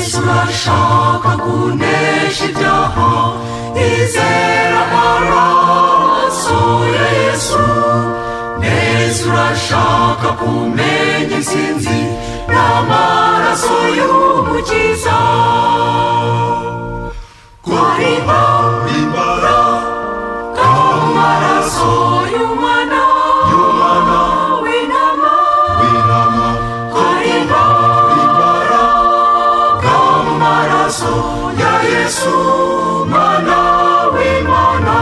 Yesu urashaka kunesha ibyaha, izera amaraso ya Yesu. Yesu urashaka kumenya intsinzi n'amaraso y'umukiza. Kurimbara k'amaraso y'umwana w'intama. Kurimbara k'amaraso ya Yesu, mwana w'Imana.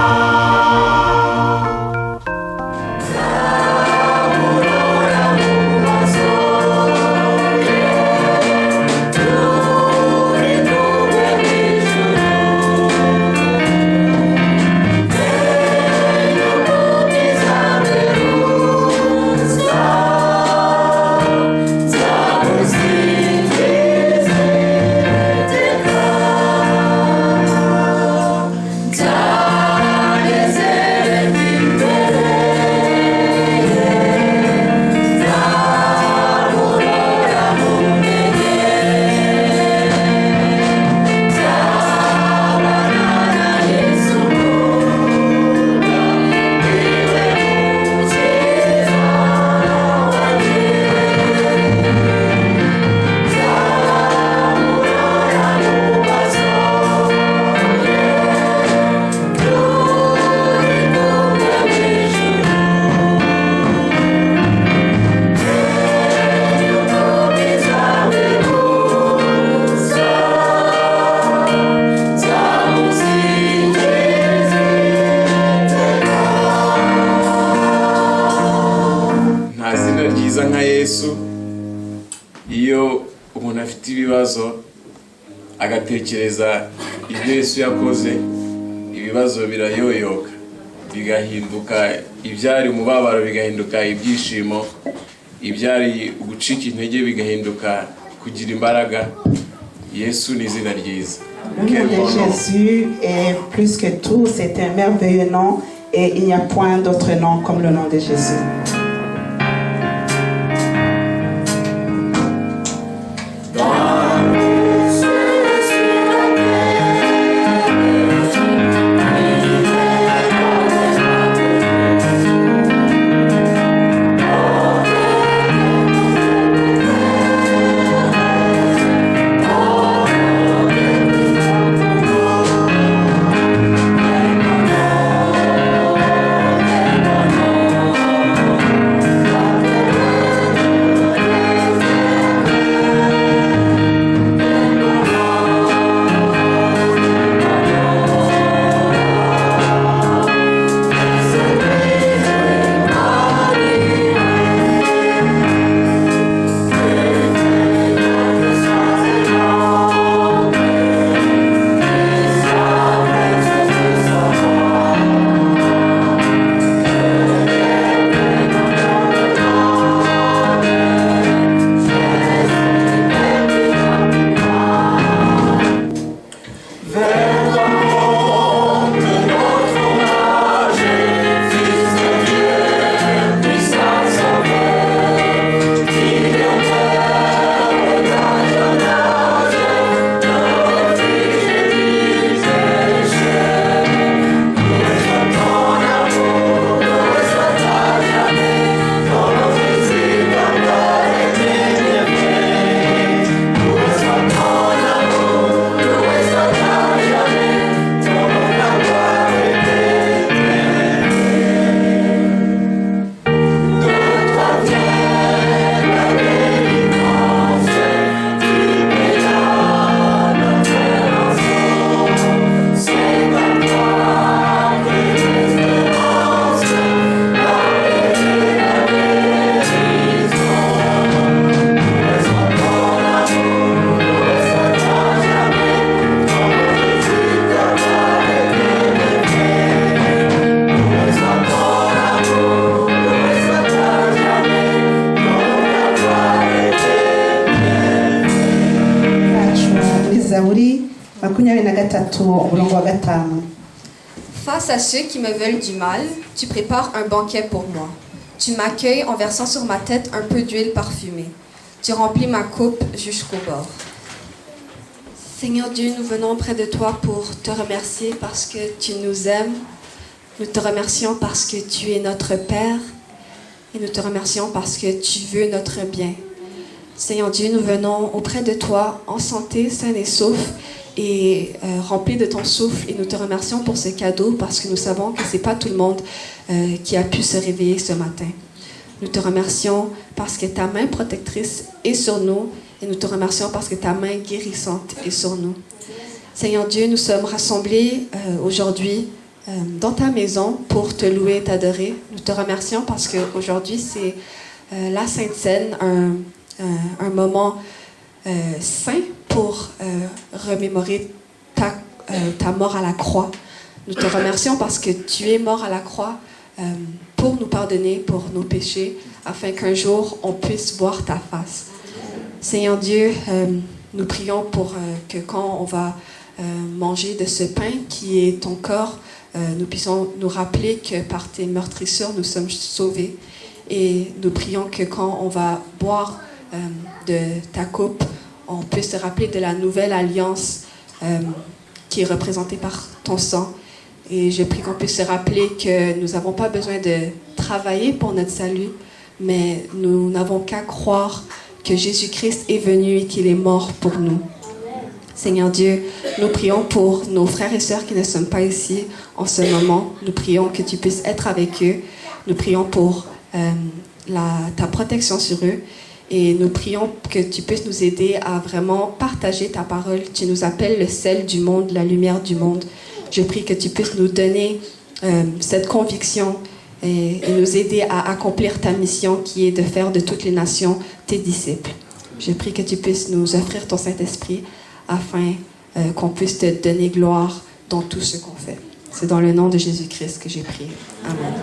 Iyo umuntu afite ibibazo agatekereza ibyo Yesu yakoze, ibibazo birayoyoka bigahinduka ibyari umubabaro bigahinduka ibyishimo, ibyari gucika intege bigahinduka kugira imbaraga. Yesu ni izina ryiza. Le nom de Jésus est plus que tout, c'est un merveilleux nom et il n'y a point d'autre nom comme le nom de Jésus. Face à ceux qui me veulent du mal, tu prépares un banquet pour moi. Tu m'accueilles en versant sur ma tête un peu d'huile parfumée. Tu remplis ma coupe jusqu'au bord. Seigneur Dieu, nous venons près de toi pour te remercier parce que tu nous aimes. Nous te remercions parce que tu es notre Père et nous te remercions parce que tu veux notre bien. Seigneur Dieu, nous venons auprès de toi en santé, sain et sauf et remplis de ton souffle et nous te remercions pour ce cadeau parce que nous savons que ce n'est pas tout le monde qui a pu se réveiller ce matin. Nous te remercions parce que ta main protectrice est sur nous et nous te remercions parce que ta main guérissante est sur nous. Seigneur Dieu, nous sommes rassemblés aujourd'hui dans ta maison pour te louer et t'adorer. Nous te remercions parce qu'aujourd'hui, c'est la Sainte Seine, un moment saint pour remémorer ta mort à la croix. Nous te remercions parce que tu es mort à la croix pour nous pardonner, pour nos péchés, afin qu'un jour on puisse voir ta face. Seigneur Dieu, nous prions pour que quand on va manger de ce pain qui est ton corps, nous puissions nous rappeler que par tes meurtrissures, nous sommes sauvés. Et nous prions que quand on va boire de ta coupe, on puisse se rappeler de la nouvelle alliance qui est représentée par ton sang. Et je prie qu'on puisse se rappeler que nous n'avons pas besoin de travailler pour notre salut, mais nous n'avons qu'à croire que Jésus-Christ est venu et qu'il est mort pour nous. Seigneur Dieu, nous prions pour nos frères et sœurs qui ne sont pas ici en ce moment. Nous prions que tu puisses être avec eux. Nous prions pour ta protection sur eux. Et nous prions que tu puisses nous aider à vraiment partager ta parole. Tu nous appelles le sel du monde, la lumière du monde. Je prie que tu puisses nous donner cette conviction et nous aider à accomplir ta mission qui est de faire de toutes les nations tes disciples. Je prie que tu puisses nous offrir ton Saint-Esprit afin qu'on puisse te donner gloire dans tout ce qu'on fait. C'est dans le nom de Jésus-Christ que j'ai prié. Amen.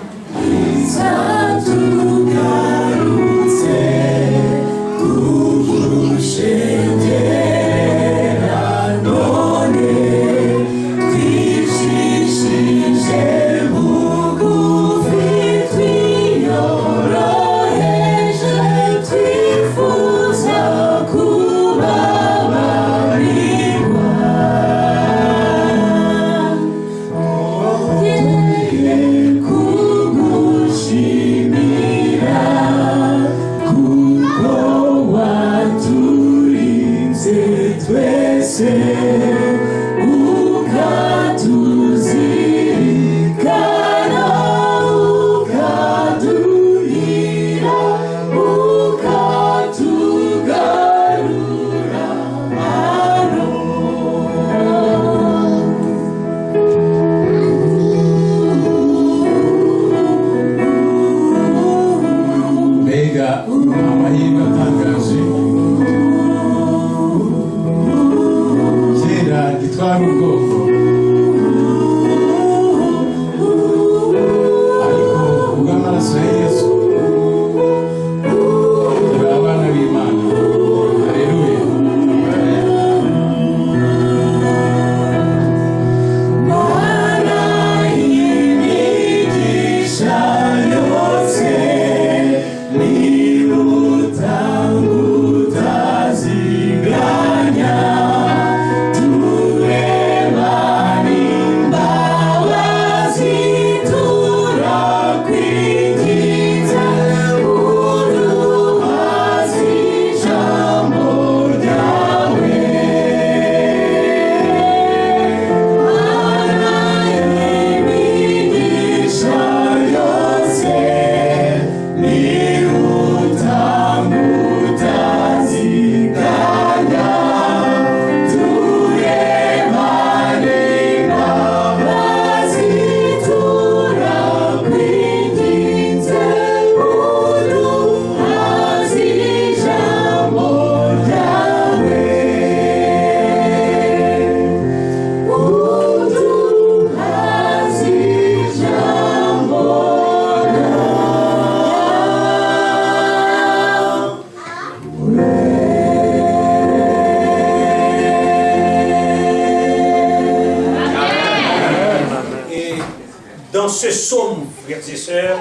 Ce psaume, frères et sœurs,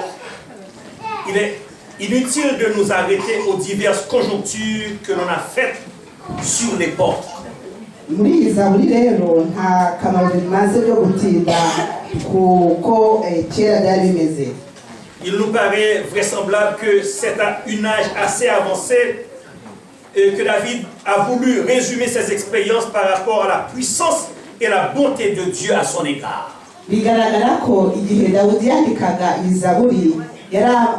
il est inutile de nous arrêter aux diverses conjonctures que l'on a faites sur les portes. muri iyi zaburi rero nta kamaro bimaze byo gutinda kuko kera byari bimeze. Il nous paraît vraisemblable que c'est à un âge assez avancé que David a voulu résumer ses expériences par rapport à la puissance et la bonté de Dieu à son égard. Bigaragara ko igihe Dawudi yandikaga iyi zaburi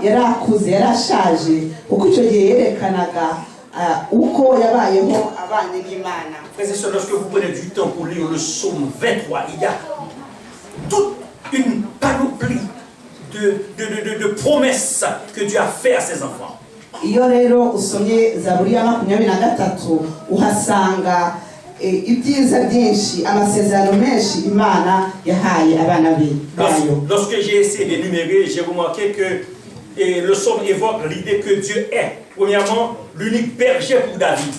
yarakuze yarashaje kuko icyo gihe yerekanaga uko yabayeho abanye n'Imana. Frères et sœurs, lorsque vous prenez du temps pour lire le psaume 23, il y a toute une panoplie de promesses que Dieu a fait à ses enfants. Iyo rero usomye zaburi ya 23 uhasanga ibyiza byinshi amasezerano menshi Imana yahaye abana bayo. Lorsque j'ai essayé d'énumérer, j'ai remarqué que le psaume évoque l'idée que Dieu est, premièrement, l'unique berger pour David.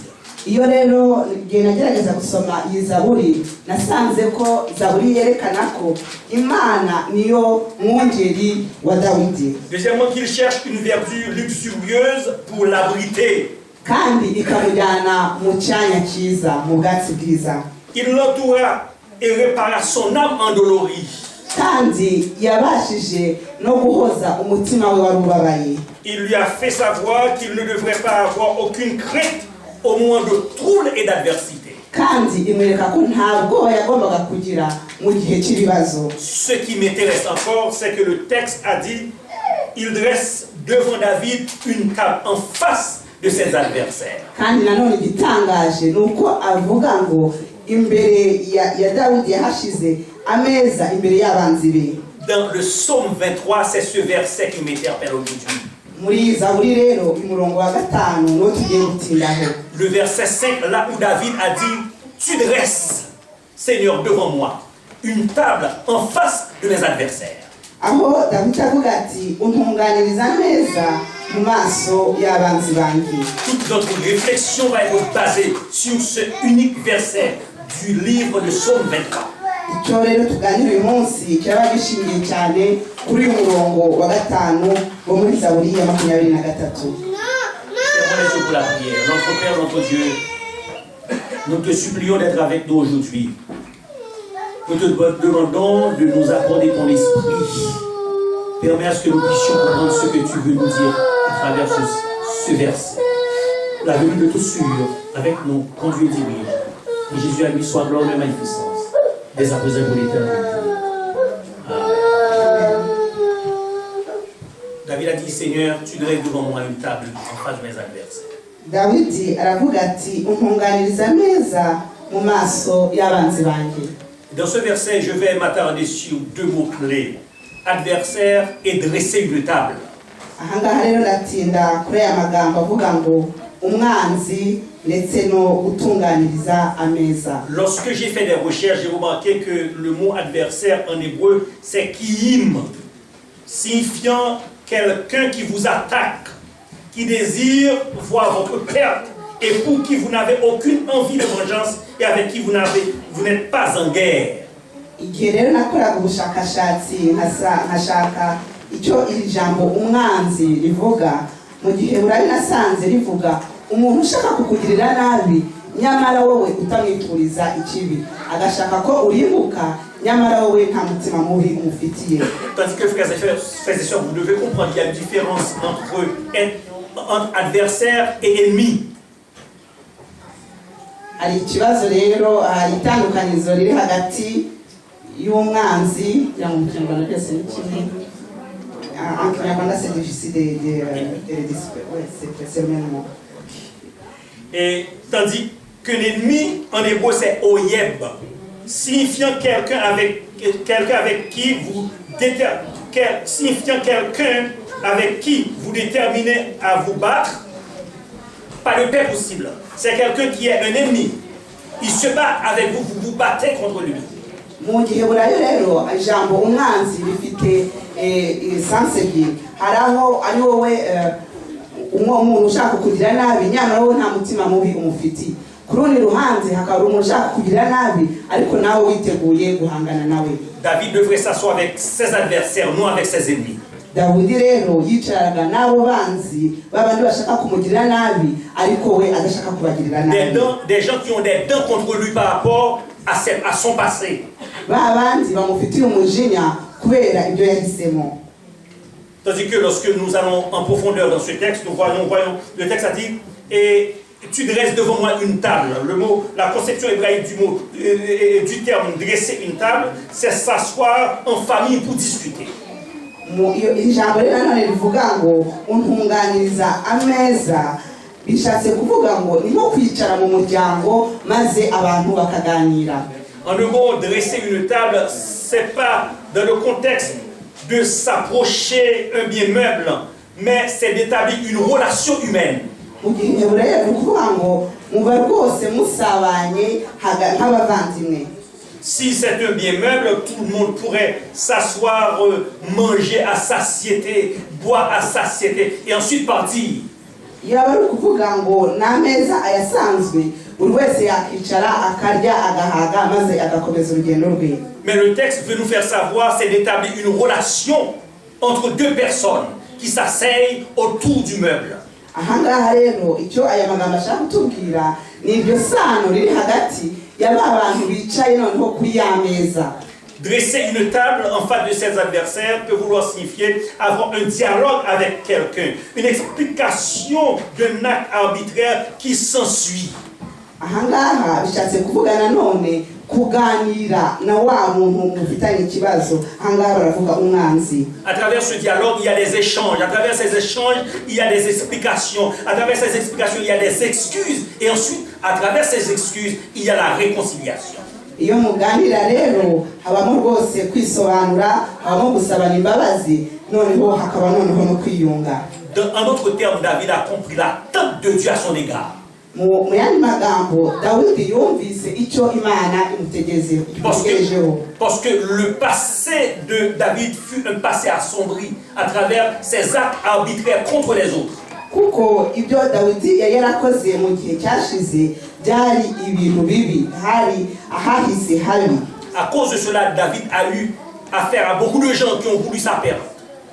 Iyo rero nagerageza gusoma iyi zaburi nasanze ko zaburi yerekana ko Imana niyo mwungeri wa Dawidi. Deuxièmement, qu'il cherche une vertu luxurieuse pour l'abriter. Kandi ikamujyana mu cyanya cyiza mu bwatsi bwiza. Il l'entoura et répara son âme endolorie. Kandi yabashije no guhoza umutima we wari ubabaye. Il lui a fait savoir qu'il ne devrait pas avoir aucune crainte au moment de troubles et d'adversité. Kandi imwereka ko ntabwo yagombaga kugira mu gihe cy'ibibazo. Ce qui m'intéresse encore, c'est que le texte a dit, il dresse devant David une table en face de ses adversaires. Kandi nanone gitangaje nuko avuga ngo imbere ya Dawidi yahashize ameza imbere y'abanzi be. Dans le psaume 23, c'est ce verset qui m'interpelle aujourd'hui. Muri zaburi rero umurongo wa 5 no tugiye gutindaho. Le verset 5, là où David a dit, tu dresses, Seigneur, devant moi, une table en face de mes adversaires. Aho David avuga ati untunganiriza ameza mu maso y'abanzi banjye. Toute notre réflexion va être basée sur ce unique verset du livre de psaume 23. Icyo rero tuganira uyu munsi cyaba gishingiye cyane kuri uyu murongo wa 5 wo muri zaburi ya 23. Fermons pour la prière. Notre Père, notre Dieu, nous te supplions d'être avec nous aujourd'hui. Nous te demandons de nous accorder ton esprit. Permets à ce que nous puissions comprendre ce que tu veux nous dire à travers ce verset. La venue de tout sûr avec nous, conduit et dirige. Et Jésus à lui soit gloire et magnificence. Dès à présent pour l'éternité. David a dit, Seigneur, tu dresses devant moi une table en face de mes adversaires. Dawidi aravuga ati untunganiriza ameza mu maso y'abanzi banjye. Dans ce verset, je vais m'attarder sur deux mots-clés. Adversaire et dresser une table. Ahangaha rero natinda kuri aya magambo avuga ngo umwanzi ndetse no gutunganiriza ameza. Lorsque j'ai fait des recherches, j'ai remarqué que le mot adversaire en hébreu, c'est kiim, signifiant quelqu'un qui vous attaque, qui désire voir votre perte et pour qui vous n'avez aucune envie de vengeance et avec qui vous n'êtes pas en guerre. Igihe rero nakoraga ubushakashatsi nkashaka icyo iri jambo umwanzi rivuga mu gihe burayi nasanze rivuga umuntu ushaka kukugirira nabi nyamara wowe utamwituriza ikibi agashaka ko urimbuka nyamara wowe nta mutima mubi umufitiye. Tandis que frères et sœurs, vous devez comprendre qu'il y a une différence entre adversaire et ennemi. Hari ikibazo rero itandukanizo riri hagati y'umwanzi ya mu Kinyarwanda byose ni kimwe. En Kinyarwanda c'est difficile c'est le même mot. Et tandis que l'ennemi en hébreu c'est oyeb, signifiant quelqu'un avec qui vous déterminez à vous battre. Pas de paix possible. C'est quelqu'un qui est un ennemi. Il se bat avec vous, vous vous battez contre lui. Mu gihe burayo rero ijambo umwanzi rifite sanse bye haraho ari wowe umuntu ushaka kugira nabi nyamara wowe nta mutima mubi umufiti. Ku rundi ruhande hakaba umuntu ushaka kugira nabi ariko nawe witeguye guhangana nawe. David devrait s'asseoir avec ses adversaires, non avec ses ennemis. Dawidi rero yicaraga n'abo banzi babandi bashaka kumugirira nabi ariko we adashaka kubagirira nabi. Des gens qui ont des dents contre lui par rapport à son passé. Babandi bamufitiye umujinya kubera ibyo yahisemo. Tandis que lorsque nous allons en profondeur dans ce texte, nous voyons, le texte a dit, et tu dresses devant moi une table. Le mot, la conception hébraïque du terme dresser une table, c'est s'asseoir en famille pour discuter. Ijambo rero nanone rivuga ngo untunganiriza ameza bishatse kuvuga ngo ni nko kwicara mu muryango maze abantu bakaganira. En un mot, dresser une table, c'est pas dans le contexte de s'approcher un bien meuble, mais c'est d'établir une relation humaine. Mu gihe rero ni ukuvuga ngo muba rwose musabanye nk'abavandimwe. Si c'est un bien meuble, tout le monde pourrait s'asseoir, manger à satiété, boire à satiété, et ensuite partir. Yaba ari ukuvuga ngo n'ameza ayasanzwe buri wese yakicara akarya agahaga maze agakomeza urugendo rwe. Mais le texte veut nous faire savoir, c'est d'établir une relation entre deux personnes qui s'asseyent autour du meuble. Ahangaha rero icyo aya magambo ashaka kutubwira ni iryo sano riri hagati y'aba bantu bicaye noneho kuri ya meza. Dresser une table en face de ses adversaires peut vouloir signifier avoir un dialogue avec quelqu'un, une explication d'un acte arbitraire qui s'ensuit. Ahangaha bishatse kuvuga nanone kuganira na wa muntu mufitanye ikibazo. Ahangaha baravuga umwanzi. À travers ce dialogue, il y a des échanges. À travers ces échanges, il y a des explications. À travers ces explications, il y a des excuses. Et ensuite, à travers ces excuses, il y a la réconciliation. Iyo muganira rero habamo rwose kwisobanura, habamo gusabana imbabazi, noneho hakaba noneho no kwiyunga. En d'autres termes, David a compris l'attente de Dieu à son égard. Mu yandi magambo Dawidi yumvise icyo Imana imutegerejeho. Parce que le passé de David fut un passé assombri à travers ses actes arbitraires contre les autres. Kuko ibyo Dawidi yarakoze mu gihe cyashize byari ibintu bibi, hari ahahise habi. À cause de cela, David a eu affaire à beaucoup de gens qui ont voulu sa perte.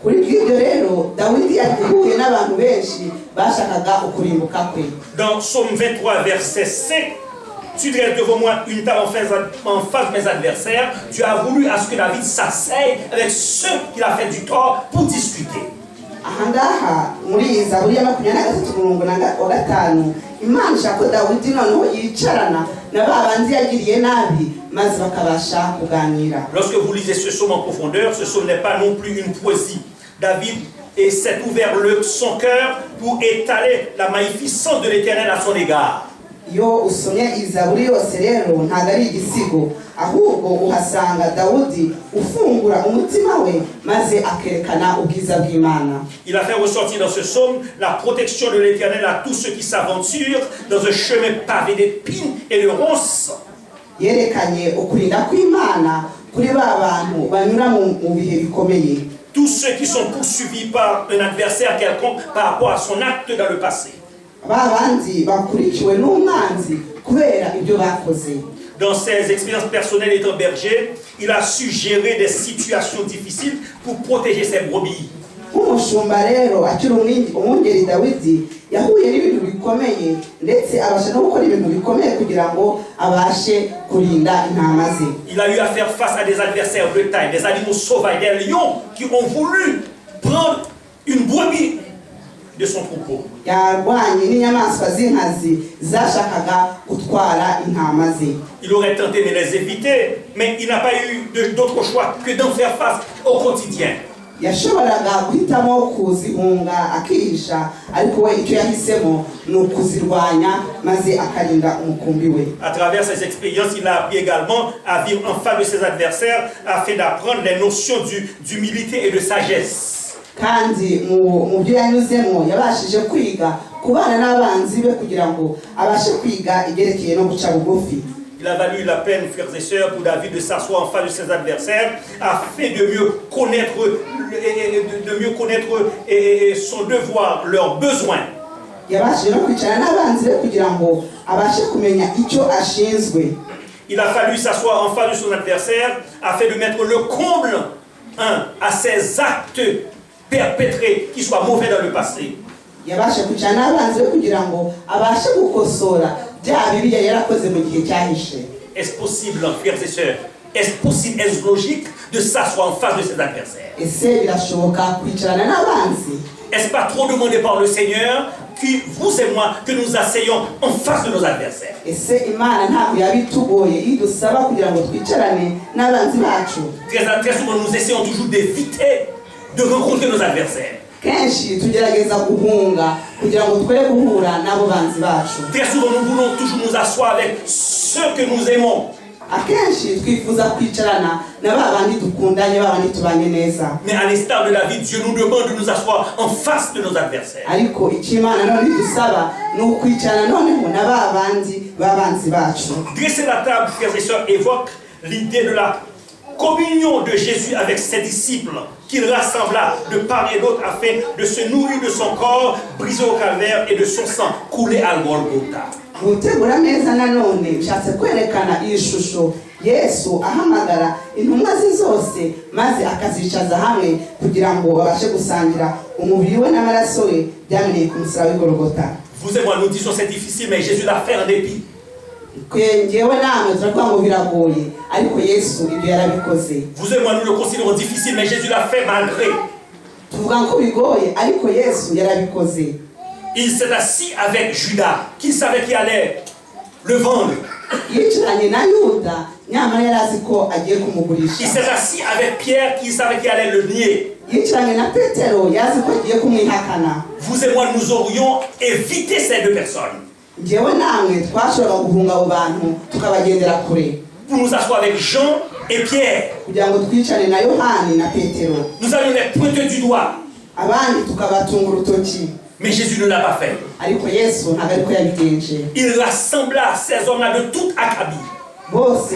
Kuri ibyo rero Dawidi yahuye n'abantu benshi bashakaga ukurimbuka kwe. Dans Psaume 23, verset 5, tu dresses devant moi une table en face de mes adversaires. Tu as voulu à ce que David s'asseye avec ceux qu'il a fait du tort pour discuter. Ahangaha muri Zaburi ya 23:5 Imana ishaka ko Dawidi noneho yicarana na babandi yagiriye nabi maze bakabasha kuganira. Lorsque vous lisez ce psaume en profondeur, ce psaume n'est pas non plus une poésie. David s'est ouvert son cœur pour étaler la magnificence de l'Éternel à son égard. Iyo usomye Zaburi yose rero ntago ari igisigo, ahubwo uhasanga Dawudi ufungura umutima we maze akerekana ubwiza bw'Imana. Il a fait ressortir dans ce psaume la protection de l'Éternel à tous ceux qui s'aventurent dans un chemin pavé d'épines et de ronces. Yerekanye ukurinda kw'Imana kuri ba bantu banyura mu bihe bikomeye. Tous ceux qui sont poursuivis par un adversaire quelconque par rapport à son acte dans le passé. Dans ses expériences personnelles étant berger, il a su gérer des situations difficiles pour protéger ses brebis. Umushumba rero akiri umwungeri Dawidi yahuye n'ibintu bikomeye ndetse abasha no gukora ibintu bikomeye kugira ngo abashe kurinda intama ze. Il a eu à faire face à des adversaires de taille, des animaux sauvages, des lions qui ont voulu prendre une brebis de son troupeau. Yarwanye n'inyamaswa z'inkazi zashakaga gutwara intama ze. Il aurait tenté de les éviter, mais il n'a pas eu d'autre choix que d'en faire face au quotidien. Yashoboraga guhitamo kuzihunga akihisha ariko we icyo yahisemo ni ukuzirwanya maze akarinda umukumbi we. À travers ces expériences, il a appris également à vivre en face de ses adversaires afin d'apprendre les notions d'humilité et de sagesse. Kandi mu byo yanyuzemo yabashije kwiga kubana n'abanzi be kugira ngo abashe kwiga igerekeye no guca bugufi. Il a valu la peine, frères et sœurs, pour David de s'asseoir en face de ses adversaires afin de mieux connaître son devoir, leurs besoins. Il a fallu s'asseoir en face de son adversaire afin de mettre le comble à ses actes perpétrés qui soient mauvais dans le passé. yabashe kwicara n'abanzi be kugira ngo abashe gukosora bya bibi yari yarakoze mu gihe cyahishe. Est-ce possible, frères et sœurs, est-ce possible, est-ce logique de s'asseoir en face de ses adversaires? ese birashoboka kwicarana n'abanzi? Est-ce pas trop demandé par le Seigneur que vous et moi, que nous asseyons en face de nos adversaires? ese imana ntabwo yabitugoye idusaba kugira ngo twicarane n'abanzi bacu? Très souvent, nous essayons toujours d'éviter de rencontrer nos adversaires. kenshi tugerageza guhunga kugira ngo twere guhura n'abo banzi bacu. Très souvent, nous voulons toujours nous asseoir avec ceux que nous aimons. akenshi twifuza kwicarana na ba bandi dukundanye, ba bandi tubanye neza. Mais à l'instar de David, Dieu nous demande de nous asseoir en face de nos adversaires. ariko icyo imana none idusaba ni ukwicarana noneho na ba bandi b'abanzi bacu. Dresser la table, frères et sœurs, évoque l'idée de la communion de Jésus avec ses disciples, qu'il rassembla de part et d'autre afin de se nourrir de son corps brisé au calvaire et de son sang coulé à Golgotha. gutegura ameza nanone bishatse kwerekana iyi shusho yesu ahamagara intumwa ze zose maze akazicaza hamwe kugira ngo babashe gusangira umubiri we n'amaraso ye byameneye ku musaraba w'i Golgotha. Vous et moi, nous disons c'est difficile, mais Jésus l'a fait en dépit. ngewe namwe turavuga ngo biragoye ariko yesu ibyo yarabikoze. Vous et moi, nous le considérons difficile, mais Jésus l'a fait malgré. tuvuga ko bigoye ariko yesu yarabikoze. Il s'est assis avec Judas, qui savait qu'il allait le vendre. yicaranye na yuda nyamara yari azi ko agiye kumugurisha. Il s'est assis avec Pierre, qui savait qu'il allait le nier. yicaranye na petero yazi ko agiye kumwihakana. Vous et moi, nous aurions évité ces deux personnes ngewe namwe twashoboraga guhunga abo bantu tukabagendera kure pour nous asseoir avec Jean et Pierre. kugira ngo twicane na yohani na petero, Nous allions les pointer du doigt. abandi tukabatunga urutoki. Mais Jésus ne l'a pas fait. ariko yesu ntabwo ariko yabigenje. Il rassembla ces hommes-là de toute Acabie, bose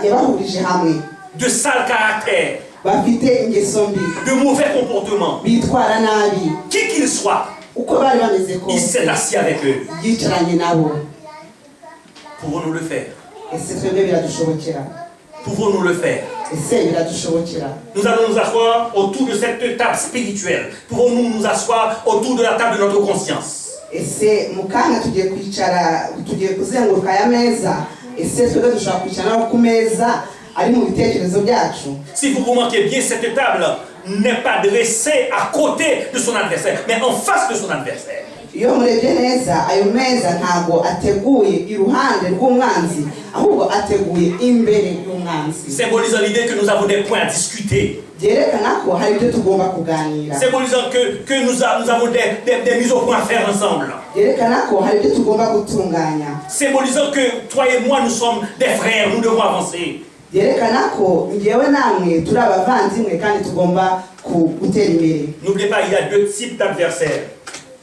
yabahurije hamwe, de sales caractères, bafite ingeso mbi, de mauvais comportements, bitwara nabi, qui qu'ils soient. uko bari bameze Il kose s'est assis avec eux. yicaranye nabo. Pouvons-nous le faire? ese twebwe biradushobokera? Pouvons-nous le faire? ese biradushobokera? Nous allons nous asseoir autour de cette table spirituelle. Pouvons-nous nous asseoir autour de la table de notre conscience? ese mu kanya tugiye kwicara, tugiye kuzenguruka aya meza, ese twebwe dushobora kwicara naho ku meza ari mu bitekerezo byacu? Si vous remarquez bien, cette table n'est pas dressée à côté de son adversaire, mais en face de son adversaire. iyo murebye neza ayo meza ntabwo ateguye iruhande rw'umwanzi, ahubwo ateguye imbere y'umwanzi. Symbolisant l'idée que nous avons des points à discuter. byerekana ko hari ibyo tugomba kuganira. Symbolisant que nous avons des mises au point à faire ensemble. byerekana ko hari ibyo tugomba gutunganya. Symbolisant que toi et moi, nous sommes des frères, nous devons avancer. byerekana ko ngewe namwe turi abavandimwe kandi tugomba gutera imbere. N'oubliez pas, il y a deux types d'adversaires.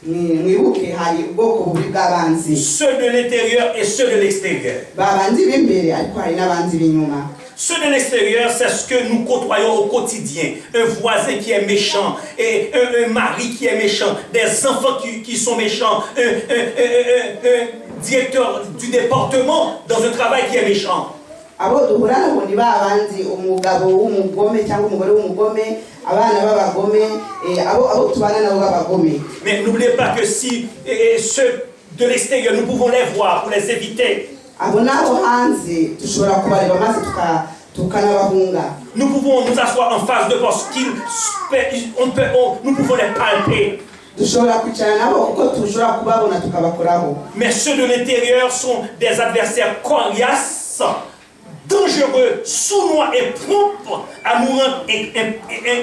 mwibuke hari ubwoko bubiri bw'abanzi, Ceux de l'intérieur et ceux de l'extérieur. babanzi b'imbere ariko hari n'abanzi b'inyuma. Ceux de l'extérieur, c'est ce que nous côtoyons au quotidien. Un voisin qui est méchant, et un mari qui est méchant, des enfants qui sont méchants, un directeur du département dans un travail qui est méchant. abo duhura nabo ni babanzi, umugabo w'umugome cyangwa umugore w'umugome, abana b'abagome, abo tubana nabo b'abagome. Mais n'oubliez pas que si ceux de l'extérieur, nous pouvons les voir pour les éviter. abo nabo hanze dushobora kubareba maze tukanabahunga. Nous pouvons nous asseoir en face d'eux parce nous pouvons les palper. dushobora kwicara nabo kuko dushobora kubabona tukabakoraho. Mais ceux de l'intérieur sont des adversaires coriaces, dangereux, sournois et prompts à nous rendre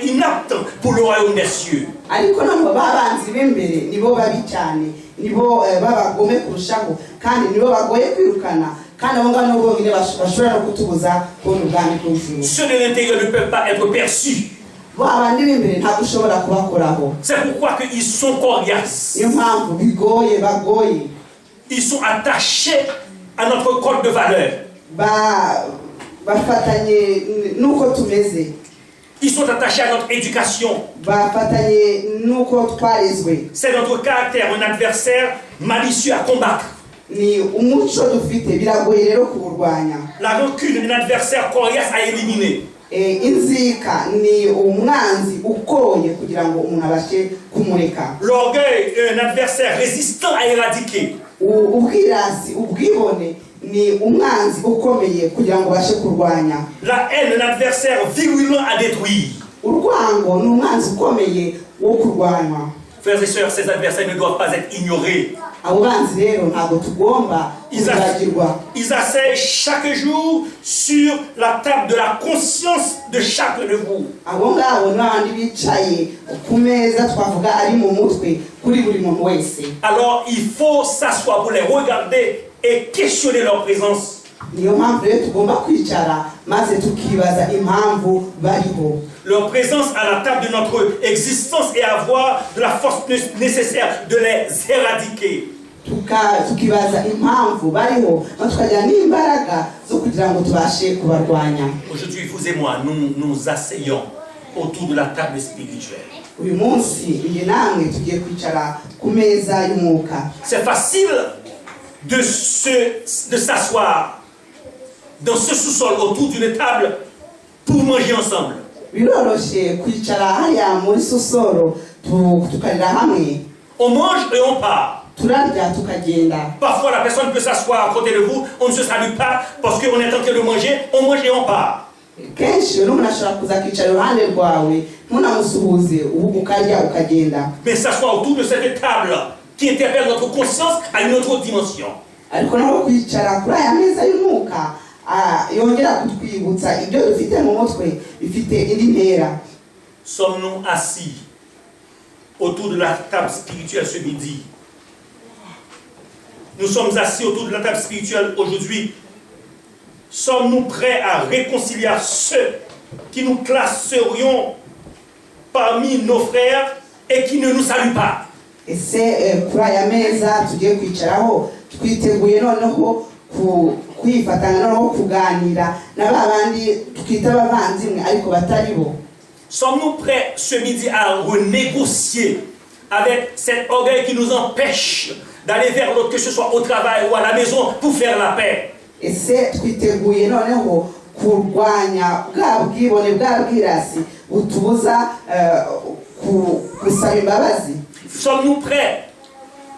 inaptes pour le royaume des cieux. ariko noneho babanzi b'imbere nibo babi cyane, nibo babagome kurushaho, kandi nibo bagoye kwirukana, kandi abo ngabo nibo bonyine bashobora no kutubuza kubona ubwami bw'ijuru. Ceux de l'intérieur ne peuvent pas être perçus. bo abandi b'imbere ntabwo ushobora kubakoraho. C'est pourquoi ils sont coriaces. niyo mpamvu bigoye, bagoye. Ils sont attachés à notre code de valeur. bafatanye nuko tumeze. Ils sont attachés à notre éducation. bafatanye nuko twarezwe. C'est notre caractère, un adversaire malicieux à combattre. ni umuco dufite, biragoye rero kuwurwanya. La rancune, un adversaire coriace à éliminer. inzika ni umwanzi ukoye kugira ngo umuntu abashe kumureka. L'orgueil est un adversaire résistant à éradiquer. Ubwirasi, ubwibone ni umwanzi ukomeye kugira ngo bashe kurwanya. La haine, un adversaire virulent à détruire. Urwango ni umwanzi ukomeye wo kurwanywa. Frères et sœurs, ces adversaires ne doivent pas être ignorés. Abo banzi rero ntabwo tugomba kuzagirwa. Ils asseyent chaque jour sur la table de la conscience de chacun de vous. Abo ngabo n'abandi bicaye ku meza twavuga ari mu mutwe kuri buri muntu wese. Alors il faut s'asseoir pour les regarder et questionner leur présence. Niyo mpamvu rero tugomba kwicara maze tukibaza impamvu bariho. Leur présence à la table de notre existence et avoir de la force nécessaire de les éradiquer. Tukibaza impamvu bariho tukagira n'imbaraga zo kugira ngo tubashe kubarwanya. Aujourd'hui, vous et moi, nous nous asseyons autour de la table spirituelle. Uyu munsi njye namwe tugiye kwicara ku meza y'umwuka. C'est facile de s'asseoir dans ce sous-sol autour d'une table pour manger ensemble. Biroroshe kwicara hariya muri susoro tukarira hamwe. On mange et on part. Turarya tukagenda. Parfois la personne peut s'asseoir à côté de vous, on ne se salue pas parce qu'on est en train de manger, on mange et on part. Kenshi umuntu ashobora kuza kwicara iruhande rwawe ntunamusuhuze ubu ukarya ukagenda. Mais s'asseoir autour de cette table qui interpelle notre conscience à une autre dimension. Ariko naho kwicara kuri aya meza y'umwuka yongera kutwibutsa ibyo dufite mu mutwe bifite indi ntera. Sommes-nous assis autour de la table spirituelle ce midi? Nous sommes assis autour de la table spirituelle aujourd'hui. Sommes-nous prêts à réconcilier ceux qui nous classerions parmi nos frères et qui ne nous saluent pas? Ese kuri aya meza tugiye kwicaraho twiteguye noneho kwifatanya no kuganira na babandi twita abavandimwe ariko batari bo? Sommes-nous prêts ce midi à renégocier avec cet orgueil qui nous empêche d'aller vers l'autre, que ce soit au travail ou à la maison, pour faire la paix? Ese twiteguye noneho kurwanya bwa bwibone bwa bwirasi butubuza gusaba imbabazi? Sommes-nous prêts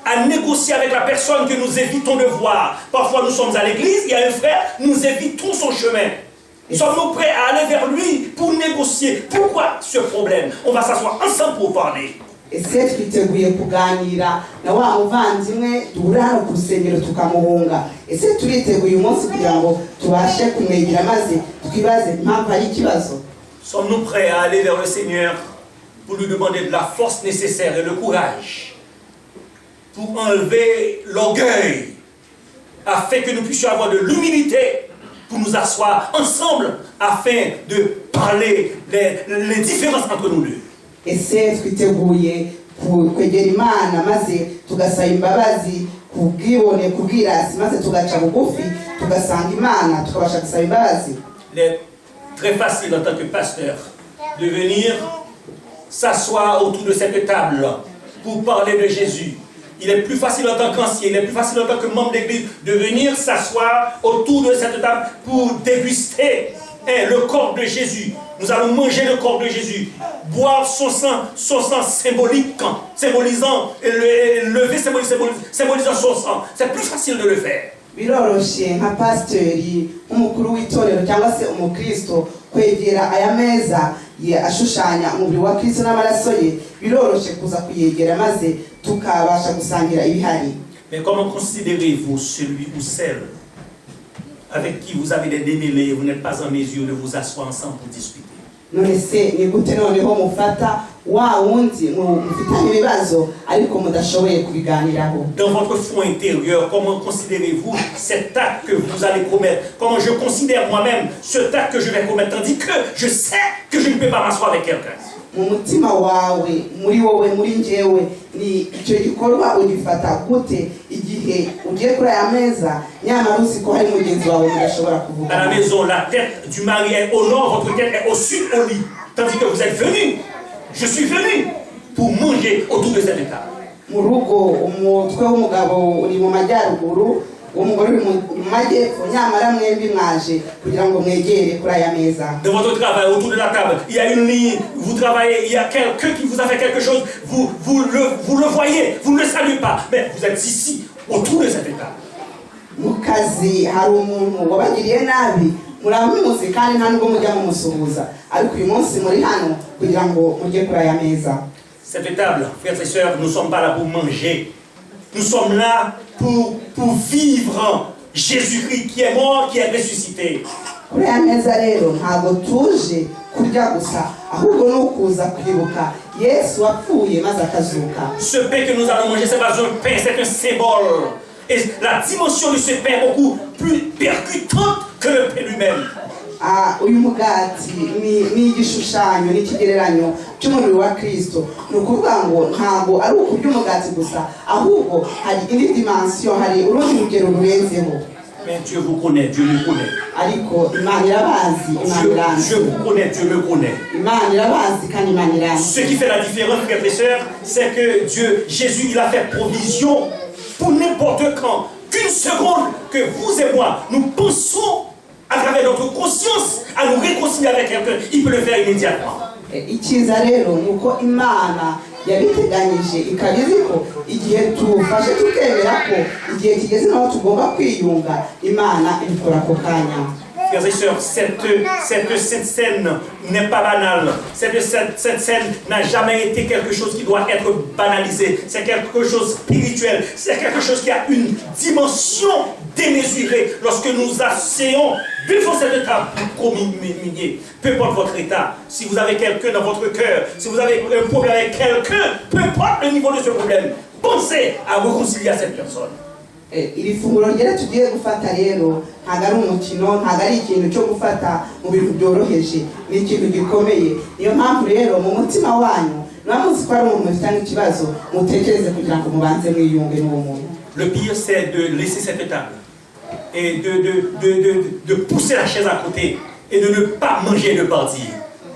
à négocier avec la personne que nous évitons de voir? Parfois nous sommes à l'église, il y a un frère, nous évitons son chemin. Sommes-nous prêts à aller vers lui pour négocier? Pourquoi ce problème? On va s'asseoir ensemble pour parler. Ese twiteguye kuganira na wa muvandimwe duhura hano ku rusengero tukamuhunga? Ese turiteguye umunsi kugira ngo tubashe kumwegera maze twibaze impamvu ari ikibazo? Sommes-nous prêts à aller vers le Seigneur pour lui demander de la force nécessaire et le courage pour enlever l'orgueil afin que nous puissions avoir de l'humilité pour nous asseoir ensemble afin de parler les différences entre nous deux? Ese twiteguye kwegera Imana maze tugasaba imbabazi kubwibone kubwirasi maze tugaca bugufi tugasanga Imana tukabasha gusaba imbabazi? Il est très facile en tant que pasteur de venir s'asseoir autour de cette table pour parler de Jésus. Il est plus facile en tant qu'ancien, il est plus facile en tant que membre d'église de venir s'asseoir autour de cette table pour déguster le corps de Jésus. Nous allons manger le corps de Jésus, boire son sang symbolique, symbolisant, symbolisant son sang. C'est plus facile de le faire. Biroroshe nka pasiteri umukuru w'itorero cyangwa se umukristo kwegera aya meza ashushanya umubiri wa Kristo n'amaraso ye, biroroshe kuza kuyegera maze tukabasha gusangira ibihari. Mais comment considérez-vous celui ou celle avec qui vous avez des démêlés et vous n'êtes pas en mesure de vous asseoir ensemble pour discuter? None se ni gute noneho mufata wa wundi mufitanye ibibazo ariko mudashoboye kubiganiraho? Dans votre fond intérieur, comment considérez-vous cet acte que vous allez commettre? Comment je considère moi-même cet acte que je vais commettre, tandis que je sais que je ne peux pas m'asseoir avec quelqu'un? Mu mutima wawe, muri wowe, muri njyewe, ni icyo gikorwa ugifata gute igihe ugiye kuri aya meza nyamara uzi ko hari mugenzi wawe mudashobora kuvuga? À la maison, la tête du mari est au nord, votre tête est au sud, au lit. Tandis que vous êtes venu, je suis venu pour manger autour de cette table. Mu rugo umutwe w'umugabo uri mu majyaruguru, uwo mugore uri mu majyepfo nyamara mwembi mwaje kugira ngo mwegere kuri aya meza. Dans votre travail, autour de la table, il y a une ligne, vous travaillez, il y a quelqu'un qui vous a fait quelque chose, vous le voyez, vous ne le saluez pas, mais vous êtes ici, autour de cette table. Mu kazi hari umuntu wabagiriye nabi muramuzi kandi nta nubwo mujya mumusuhuza, ariko uyu munsi muri hano kugira ngo mujye kuri aya meza. Cette table, frères et sœurs, nous ne sommes pas là pour manger. Nous sommes là pour vivre Jésus-Christ qui est mort, qui est ressuscité. Kuri aya meza rero ntabwo tuje kurya gusa, ahubwo ni ukuza kwibuka Yesu wapfuye maze akazuka. Ce pain que nous allons manger, c'est pas un pain, c'est un symbole. Et la dimension de ce pain est beaucoup plus percutante que le pain lui-même. Uyu mugati ni igishushanyo n'ikigereranyo cy'umubiri wa Kristo. Ni ukuvuga ngo ntabwo ari ukurya umugati gusa, ahubwo hari indi dimension, hari urundi rugero rurenzeho. Mais Dieu vous connaît, Dieu me connaît. Ariko Imana irabazi, Imana iranzi. Je vous connais, Dieu me connaît. Imana irabazi kandi Imana iranzi. Ce qui fait la différence, frères et sœurs, c'est que Jésus, il a fait provision pour n'importe quand, qu'une seconde que vous et moi, nous pensons à travers notre conscience à nous réconcilier avec quelqu'un, il peut le faire immédiatement. Icyiza rero ni uko Imana yabiteganyije ikabizi ko igihe tufashe tukemera ko igihe kigeze naho tugomba kwiyunga, Imana ibikora ako kanya. Frères et sœurs, cette scène n'est pas banale. Cette scène n'a jamais été quelque chose qui doit être banalisé. C'est quelque chose de spirituel. C'est quelque chose qui a une dimension démesurée. Lorsque nous asseyons devant cette table pour communier, peu importe votre état, si vous avez quelqu'un dans votre cœur, si vous avez un problème avec quelqu'un, peu importe le niveau de ce problème, pensez à vous réconcilier à cette personne. Iri funguro ngera tugiye gufata rero ntago ari umukino, ntago ari ikintu cyo gufata mu bintu byoroheje, ni ikintu gikomeye. Niyo mpamvu rero mu mutima wanyu namuzi ko ari umuntu ufite ikibazo, mutekereze kugira ngo mubanze mwiyunge n'uwo muntu. Le pire, c'est de laisser cette table et de pousser la chaise à côté et de ne pas manger et de partir.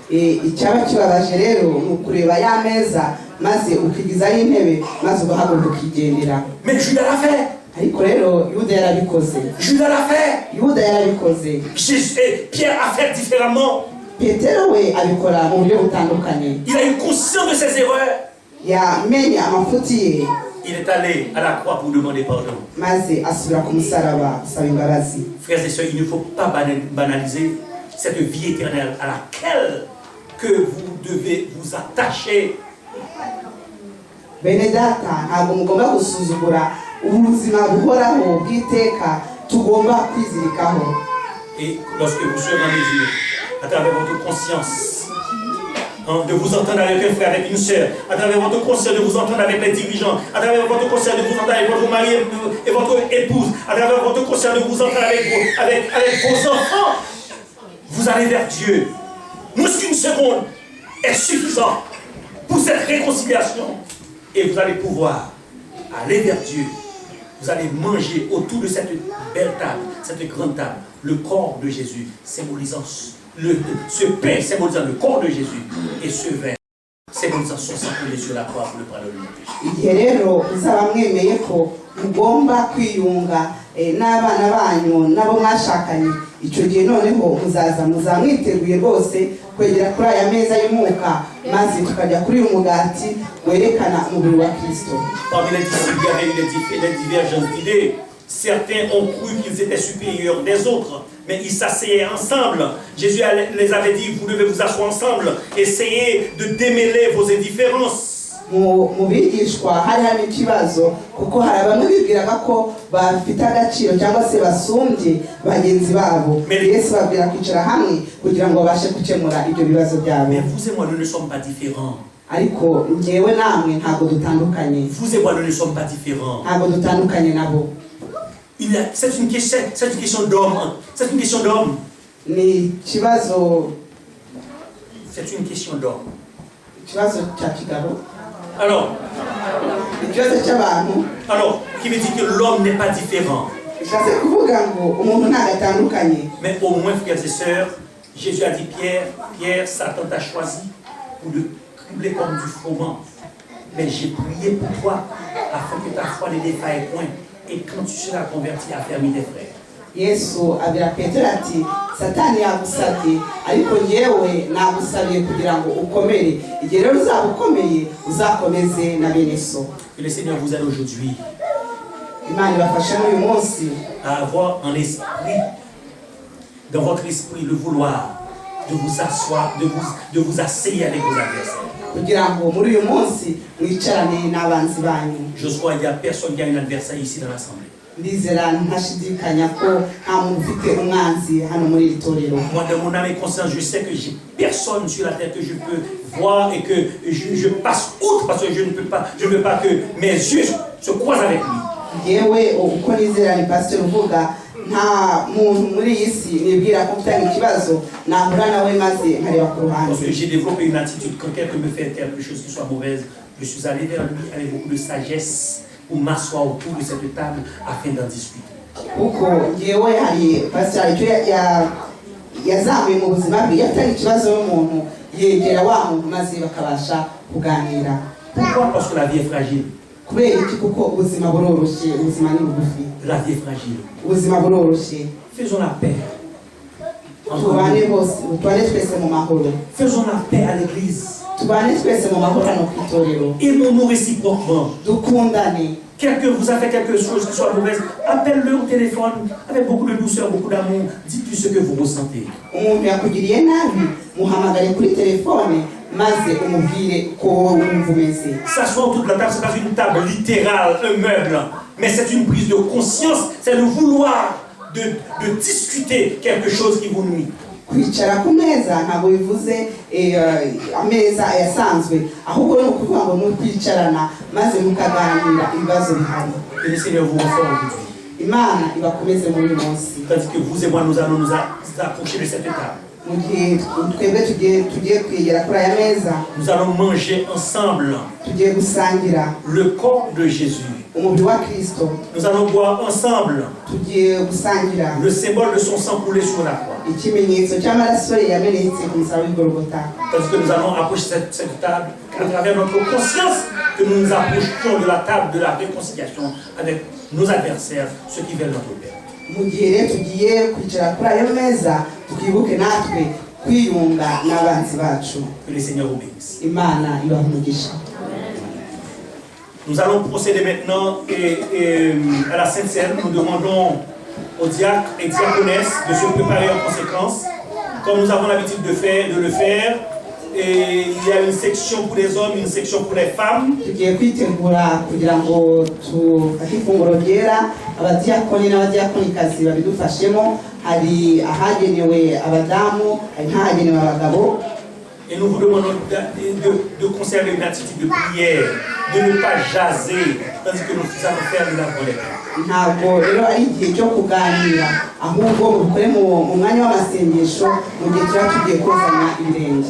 Icyaba kibabaje rero ni ukureba ya meza maze ukigizayo intebe maze ugahaguruka ukigendera. Mais Judas l'a fait. Ariko rero Yuda yarabikoze. Judas l'a fait. Yuda yarabikoze. Pierre a fait différemment. Petero we abikora mu buryo butandukanye. Il a eu conscience de ses erreurs. Yamenye amafuti ye. Il est allé à la croix pour demander pardon. Maze asubira ku musaraba asaba imbabazi. Frères et sœurs, il ne faut pas banaliser cette vie éternelle à laquelle que vous devez vous attacher. Bene data, ntabwo mugomba gusuzugura ubuzima buhoraho bw'iteka tugomba kwizirikaho. Et lorsque vous serez en mesure, à travers votre conscience, de vous entendre avec un frère, avec une sœur, à travers votre conscience de vous entendre avec les dirigeants, à travers votre conscience de vous entendre avec votre mari et votre épouse, à travers votre conscience de vous entendre avec vos enfants, vous allez vers Dieu. Moins qu'une seconde est suffisant pour cette réconciliation. Et vous allez pouvoir aller vers Dieu. Vous allez manger autour de cette belle table, cette grande table, le corps de Jésus, symbolisant ce pain, symbolisant le corps de Jésus, et ce vin, symbolisant son sang coulé sur la croix pour le pardon de nos péchés. Igihe rero muzaba mwemeye ko mugomba kwiyunga n'abana banyu nabo mwashakanye, icyo gihe noneho muzamwiteguye rwose kwegera kuri aya meza y'umwuka maze tukajya kuri uyu mugati werekana umubiri wa Kristo. Parmi les disciples, il y avait des divergences d'idées. Certains ont cru qu'ils étaient supérieurs des autres, mais ils s'asseyaient ensemble. Jésus les avait dit, vous devez vous asseoir ensemble, essayez de démêler vos indifférences. Mu bigishwa hari harimo ikibazo kuko hari bamwe bibwiraga ko bafite agaciro cyangwa se basumbye bagenzi babo. Yesu babwira kwicara hamwe kugira ngo babashe gukemura ibyo bibazo byabo. Mais vous et moi, nous ne sommes pas différents. Ariko njyewe namwe ntabwo dutandukanye. Vous et moi, nous ne sommes pas différents. Ntabwo dutandukanye nabo. C'est une question d'homme. C'est une question d'homme. Ni kibazo. C'est une question d'homme. Kibazo cya kigabo. Alors, qui veut dire que l'homme n'est pas différent. Mais au moins, frères et sœurs, Jésus a dit Pierre, Satan t'a choisi pour le cribler comme du froment. Mais j'ai prié pour toi afin que ta foi ne défaille point. et quand tu seras converti, affermis tes frères. yesu abwira petero ati satani yagusabye ariko njyewe nagusabiye kugira ngo ukomere igihe rero uzaba ukomeye uzakomeze na bene so. Que le Seigneur vous aide aujourd'hui imana ibafashe n'uyu munsi à avoir en esprit, dans votre esprit, le vouloir de vous asseoir, de vous asseoir avec vos adversaires. kugira ngo muri uyu munsi mwicarane n'abanzi banyu. Je crois qu'il n'y a personne qui a un adversaire ici dans l'assemblée. ndizera ntashidikanya ko nta muntu ufite umwanzi hano muri iri torero. Moi, de mon âme et conscience, je sais que j'ai personne sur la terre que je peux voir et que je passe outre parce que je ne veux pas que mes yeux se croisent avec lui. yewe uko nizera ni pasiteri uvuga nta muntu muri iyi si nibwira ko mfitanye ikibazo nahura nawe maze nkareba ku ruhande. Parce que j'ai développé une attitude, quand quelqu'un me fait quelque chose qui soit mauvaise, je suis allé vers lui avec beaucoup de sagesse pour m'asseoir autour de cette table afin d'en discuter. kuko ngewe hari pasiteri icyo yazamuye mu buzima bwe yatari ikibazo n'umuntu yegera wa muntu maze bakabasha kuganira. Pourquoi? Parce que la vie est fragile. kubera iki? kuko ubuzima buroroshye, ubuzima ni bugufi. La vie est fragile. ubuzima buroroshye. Faisons la paix. tubane bose, tubane twese mu mahoro. Faisons la paix à l'église. tubane twese mu mahoro hano ku itorero. Aimons-nous réciproquement. dukundane. Quelqu'un vous a fait quelque chose qui soit mauvaise, appelle-le au téléphone avec beaucoup de douceur, beaucoup d'amour. Dites-lui ce que vous ressentez. umuntu yakugiriye nabi muhamagare kuri telefone maze umubwire ko wumva umeze. S'asseoir autour de la table, ce n'est pas une table littérale, un meuble, mais c'est une prise de conscience, c'est le vouloir de discuter quelque chose qui vous nuit. kwicara ku meza ntabwo bivuze ameza yasanzwe, ahubwo ni ukuvuga ngo ni ukwicarana maze mukaganira ibibazo bihari. Que le Seigneur vous renforce aujourd'hui. imana ibakomeze muri uyu munsi. Tandis que vous et moi, nous allons nous approcher de cette table. mu gihe twebwe tugiye kwegera kuri aya meza, Nous allons manger ensemble tugiye gusangira le corps de Jésus. umubiri wa Kristo. Nous allons boire ensemble tugiye gusangira le symbole de son sang coulé sur la croix. ikimenyetso cy'amaraso ye yamenetse ku musaraba w'i Golgotha. Tandis que nous allons approcher cette table à travers notre conscience, que nous nous approchons de la table de la réconciliation avec nos adversaires, ceux qui veulent notre paix. mu gihe rero tugiye kwicara kuri ayo meza twibuke natwe kwiyunga n'abanzi bacu. Que le Seigneur vous bénisse. imana ibaha umugisha. Nous allons procéder maintenant à la Sainte Seine. Nous demandons aux diacres et diaconesses de se préparer en conséquence, comme nous avons l'habitude de le faire. Et il y a une section pour les hommes, une section pour les femmes. tugiye kwitegura kugira ngo tufate ifunguro ryera. abadiyakoni n'abadiyakonikazi babidufashemo. hari ahagenewe abadamu, hari n'ahagenewe abagabo. Et nous vous demandons de conserver une attitude de prière, de ne pas jaser, tandis que nous allons faire de la colère. ntabwo rero ari igihe cyo kuganira, ahubwo mubikore mu mwanya w'amasengesho mu gihe tuba tugiye kozanya ibirenge.